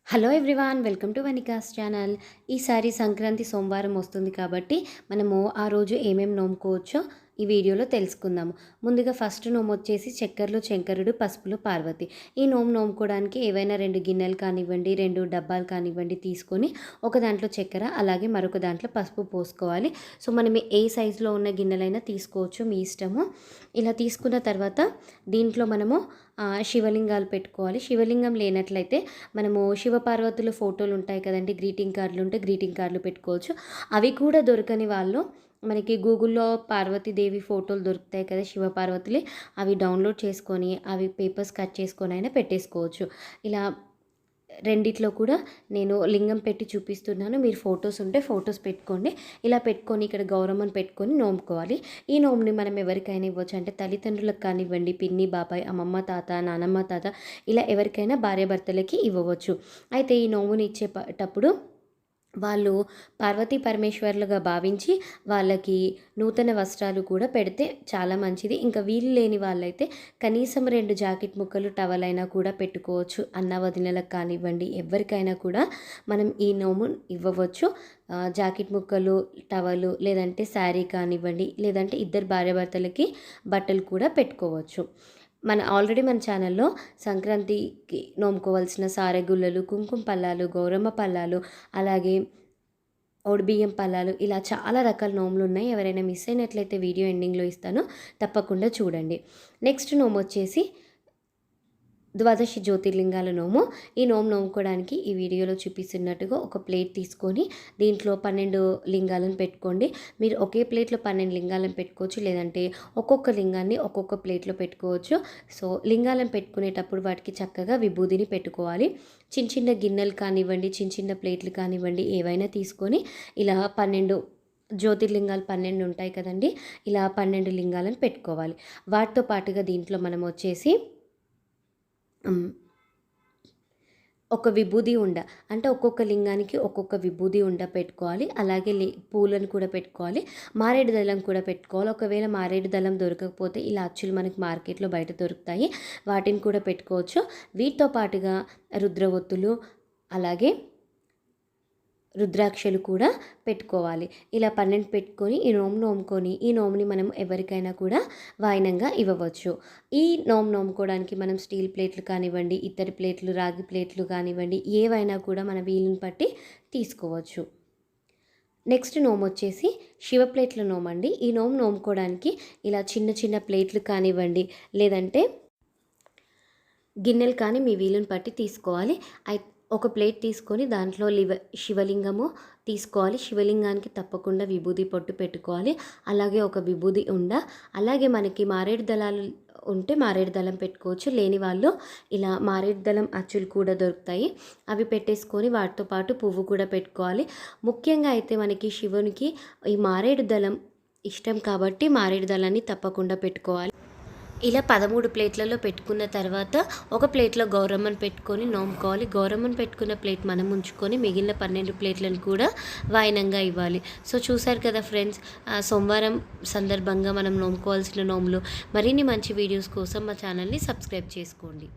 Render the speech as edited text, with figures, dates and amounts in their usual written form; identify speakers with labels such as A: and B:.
A: Hello everyone, welcome to Vanika's channel. ఈసారి సంక్రాంతి సోమవారం వస్తుంది కాబట్టి మనము ఆ రోజు ఏమేమి నోముకోవచ్చో ఈ వీడియోలో తెలుసుకుందాము. ముందుగా ఫస్ట్ నోము వచ్చేసి చక్కెరలో శంకరుడు, పసుపులో పార్వతి. ఈ నోముకోవడానికి ఏవైనా 2 గిన్నెలు కానివ్వండి, 2 డబ్బాలు కానివ్వండి తీసుకొని ఒక దాంట్లో చక్కెర అలాగే మరొక దాంట్లో పసుపు పోసుకోవాలి. సో మనం ఏ సైజులో ఉన్న గిన్నెలైనా తీసుకోవచ్చు, మీ ఇష్టము. ఇలా తీసుకున్న తర్వాత దీంట్లో మనము శివలింగాలు పెట్టుకోవాలి. శివలింగం లేనట్లయితే మనము శివపార్వతుల ఫోటోలు ఉంటాయి కదండి, గ్రీటింగ్ కార్డులు ఉంటే గ్రీటింగ్ కార్డులు పెట్టుకోవచ్చు. అవి కూడా దొరకని వాళ్ళు మనకి గూగుల్లో పార్వతీదేవి ఫోటోలు దొరుకుతాయి కదా, శివపార్వతులే, అవి డౌన్లోడ్ చేసుకొని అవి పేపర్స్ కట్ చేసుకొని అయినా పెట్టేసుకోవచ్చు. ఇలా రెండిట్లో కూడా నేను లింగం పెట్టి చూపిస్తున్నాను. మీరు ఫొటోస్ ఉంటే ఫొటోస్ పెట్టుకోండి. ఇలా పెట్టుకొని ఇక్కడ గౌరమ్మను పెట్టుకొని నోముకోవాలి. ఈ నోముని మనం ఎవరికైనా ఇవ్వచ్చు. అంటే తల్లిదండ్రులకు కానివ్వండి, పిన్ని, బాబాయ్, అమ్మమ్మ, తాత, నానమ్మ, తాత, ఇలా ఎవరికైనా భార్యాభర్తలకి ఇవ్వవచ్చు. అయితే ఈ నోముని ఇచ్చేటప్పుడు వాళ్ళు పార్వతీ పరమేశ్వర్లుగా భావించి వాళ్ళకి నూతన వస్త్రాలు కూడా పెడితే చాలా మంచిది. ఇంకా వీలు లేని వాళ్ళైతే కనీసం 2 జాకెట్ ముక్కలు, టవల్ అయినా కూడా పెట్టుకోవచ్చు. అన్న వదినలకు కానివ్వండి, ఎవరికైనా కూడా మనం ఈ నోము ఇవ్వవచ్చు. జాకెట్ ముక్కలు, టవలు, లేదంటే శారీ కానివ్వండి, లేదంటే ఇద్దరు భార్యాభర్తలకి బట్టలు కూడా పెట్టుకోవచ్చు. ఆల్రెడీ మన ఛానల్లో సంక్రాంతికి నోముకోవాల్సిన సారెగుళ్ళలు, కుంకుమ పల్లాలు, గౌరమ్మ పల్లాలు, అలాగే బియ్యం పల్లాలు, ఇలా చాలా రకాల నోములు ఉన్నాయి. ఎవరైనా మిస్ అయినట్లయితే వీడియో ఎండింగ్లో ఇస్తాను, తప్పకుండా చూడండి. నెక్స్ట్ నోము వచ్చేసి ద్వాదశి జ్యోతిర్లింగాల నోము. ఈ నోముకోవడానికి ఈ వీడియోలో చూపిస్తున్నట్టుగా ఒక ప్లేట్ తీసుకొని దీంట్లో 12 లింగాలను పెట్టుకోండి. మీరు ఒకే ప్లేట్లో 12 లింగాలను పెట్టుకోవచ్చు, లేదంటే ఒక్కొక్క లింగాన్ని ఒక్కొక్క ప్లేట్లో పెట్టుకోవచ్చు. సో లింగాలను పెట్టుకునేటప్పుడు వాటికి చక్కగా విభూదిని పెట్టుకోవాలి. చిన్న చిన్న గిన్నెలు కానివ్వండి, చిన్న చిన్న ప్లేట్లు కానివ్వండి, ఏవైనా తీసుకొని ఇలా 12 జ్యోతిర్లింగాలు 12 ఉంటాయి కదండి, ఇలా 12 లింగాలను పెట్టుకోవాలి. వాటితో పాటుగా దీంట్లో మనం వచ్చేసి ఒక విభూది ఉండ, అంటే ఒక్కొక్క లింగానికి ఒక్కొక్క విభూది ఉండ పెట్టుకోవాలి. అలాగే పూలను కూడా పెట్టుకోవాలి, మారేడు దళం కూడా పెట్టుకోవాలి. ఒకవేళ మారేడు దళం దొరకకపోతే ఇలా అచ్చులు మనకి మార్కెట్లో బయట దొరుకుతాయి, వాటిని కూడా పెట్టుకోవచ్చు. వీటితో పాటుగా రుద్రవొత్తులు, అలాగే రుద్రాక్షలు కూడా పెట్టుకోవాలి. ఇలా 12 పెట్టుకొని ఈ నోముకొని ఈ నోముని మనం ఎవరికైనా కూడా వాయినంగా ఇవ్వవచ్చు. ఈ నోముకోవడానికి మనం స్టీల్ ప్లేట్లు కానివ్వండి, ఇత్తడి ప్లేట్లు, రాగి ప్లేట్లు కానివ్వండి, ఏవైనా కూడా మన వీలుని బట్టి తీసుకోవచ్చు. నెక్స్ట్ నోము వచ్చేసి శివ ప్లేట్ల నోమండి. ఈ నోముకోవడానికి ఇలా చిన్న చిన్న ప్లేట్లు కానివ్వండి, లేదంటే గిన్నెలు కానీ మీ వీలుని బట్టి తీసుకోవాలి. ఒక ప్లేట్ తీసుకొని దాంట్లో శివలింగము తీసుకోవాలి. శివలింగానికి తప్పకుండా విభూది పొట్టు పెట్టుకోవాలి. అలాగే ఒక విభూది ఉండ, అలాగే మనకి మారేడు దళాలు ఉంటే మారేడు దళం పెట్టుకోవచ్చు. లేని వాళ్ళు ఇలా మారేడు దళం అచ్చులు కూడా దొరుకుతాయి, అవి పెట్టేసుకొని వాటితో పాటు పువ్వు కూడా పెట్టుకోవాలి. ముఖ్యంగా అయితే మనకి శివునికి ఈ మారేడు దళం ఇష్టం కాబట్టి మారేడు దళాన్ని తప్పకుండా పెట్టుకోవాలి. ఇలా 13 ప్లేట్లలో పెట్టుకున్న తర్వాత ఒక ప్లేట్లో గౌరమ్మను పెట్టుకొని నోముకోవాలి. గౌరమ్మను పెట్టుకున్న ప్లేట్ మనం ఉంచుకొని మిగిలిన 12 ప్లేట్లను కూడా వాయినంగా ఇవ్వాలి. సో చూసారు కదా ఫ్రెండ్స్, సోమవారం సందర్భంగా మనం నోముకోవాల్సిన నోములు. మరిన్ని మంచి వీడియోస్ కోసం మా ఛానల్ని సబ్స్క్రైబ్ చేసుకోండి.